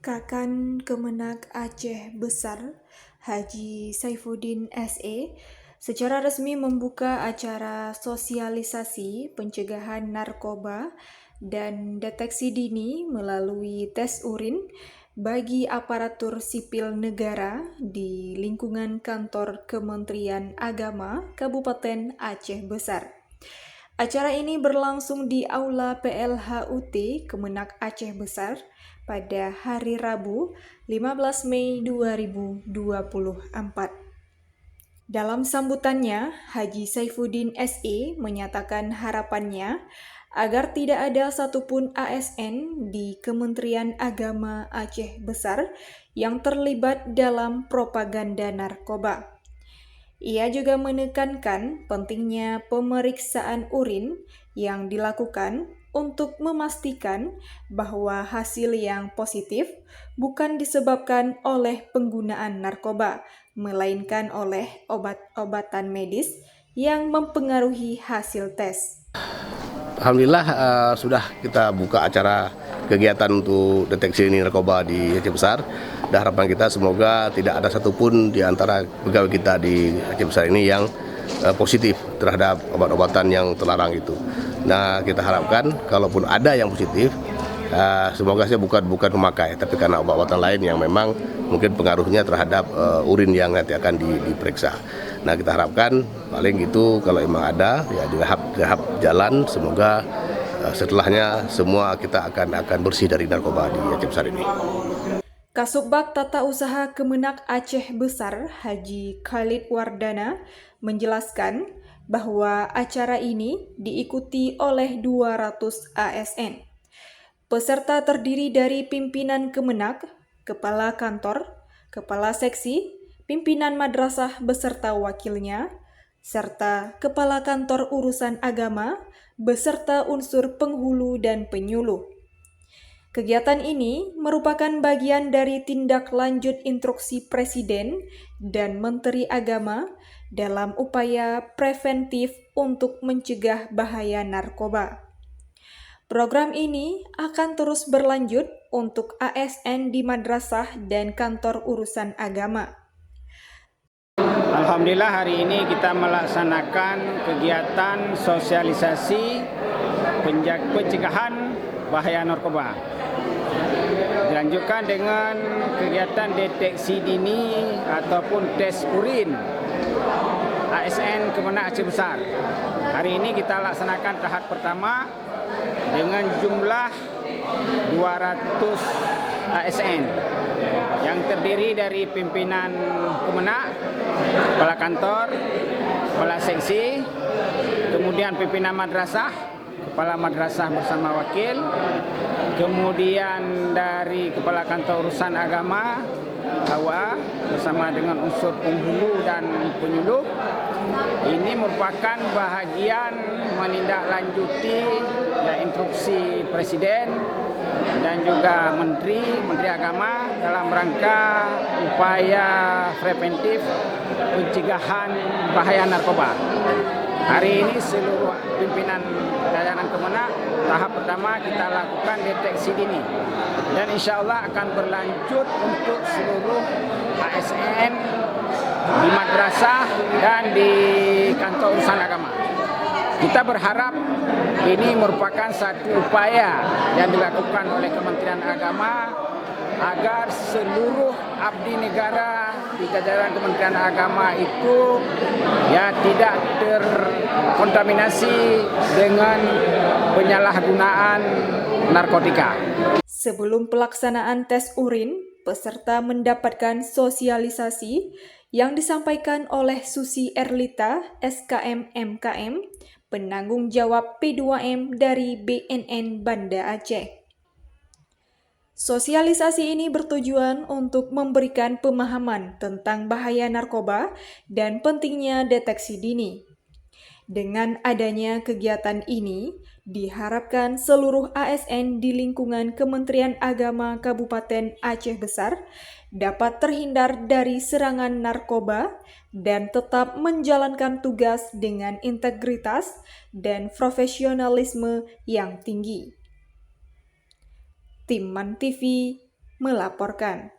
Kakan Kemenak Aceh Besar Haji Saifuddin SE secara resmi membuka acara sosialisasi pencegahan narkoba dan deteksi dini melalui tes urin bagi aparatur sipil negara di lingkungan kantor Kementerian Agama Kabupaten Aceh Besar. Acara ini berlangsung di Aula PLHUT Kemenak Aceh Besar pada hari Rabu 15 Mei 2024. Dalam sambutannya, Haji Saifuddin SE menyatakan harapannya agar tidak ada satupun ASN di Kementerian Agama Aceh Besar yang terlibat dalam propaganda narkoba. Ia juga menekankan pentingnya pemeriksaan urin yang dilakukan untuk memastikan bahwa hasil yang positif bukan disebabkan oleh penggunaan narkoba, melainkan oleh obat-obatan medis yang mempengaruhi hasil tes. Alhamdulillah sudah kita buka acara kegiatan untuk deteksi narkoba di Aceh Besar. Dan harapan kita semoga tidak ada satupun di antara pegawai kita di Aceh Besar ini yang positif terhadap obat-obatan yang terlarang itu. Nah, kita harapkan kalaupun ada yang positif, semoga saya bukan pemakai, tapi karena obat-obatan lain yang memang mungkin pengaruhnya terhadap urin yang nanti akan diperiksa. Nah, kita harapkan paling itu kalau memang ada, ya di tahap jalan, semoga setelahnya semua kita akan bersih dari narkoba di Aceh Besar ini. Kasubag Tata Usaha Kemenak Aceh Besar Haji Khalid Wardana menjelaskan bahwa acara ini diikuti oleh 200 ASN. Peserta terdiri dari pimpinan Kemenak, kepala kantor, kepala seksi, pimpinan madrasah beserta wakilnya, serta kepala kantor urusan agama beserta unsur penghulu dan penyuluh. Kegiatan ini merupakan bagian dari tindak lanjut instruksi Presiden dan Menteri Agama dalam upaya preventif untuk mencegah bahaya narkoba. Program ini akan terus berlanjut untuk ASN di madrasah dan kantor urusan agama. Alhamdulillah hari ini kita melaksanakan kegiatan sosialisasi pencegahan bahaya narkoba. Dilanjutkan dengan kegiatan deteksi dini ataupun tes urin ASN Kemenak Aceh Besar. Hari ini kita laksanakan tahap pertama dengan jumlah 200 ASN yang terdiri dari pimpinan Kemenak, kepala kantor, kepala seksi, kemudian pimpinan madrasah, kepala madrasah bersama wakil, kemudian dari kepala kantor urusan agama KUA bersama dengan unsur penghulu dan penyuluh. Ini merupakan bahagian menindaklanjuti instruksi Presiden dan juga Menteri Agama dalam rangka upaya preventif pencegahan bahaya narkoba. Hari ini seluruh pimpinan jajaran Kemenak tahap pertama kita lakukan deteksi dini dan insya Allah akan berlanjut untuk seluruh ASN di madrasah dan di kantor urusan agama. Kita berharap ini merupakan satu upaya yang dilakukan oleh Kementerian Agama agar seluruh abdi negara di jajaran Kementerian Agama itu tidak terkontaminasi dengan penyalahgunaan narkotika. Sebelum pelaksanaan tes urin, peserta mendapatkan sosialisasi yang disampaikan oleh Susi Erlita, SKM MKM, penanggung jawab P2M dari BNN Banda Aceh. Sosialisasi ini bertujuan untuk memberikan pemahaman tentang bahaya narkoba dan pentingnya deteksi dini. Dengan adanya kegiatan ini, Diharapkan seluruh ASN di lingkungan Kementerian Agama Kabupaten Aceh Besar dapat terhindar dari serangan narkoba dan tetap menjalankan tugas dengan integritas dan profesionalisme yang tinggi. Tim MAN TV melaporkan.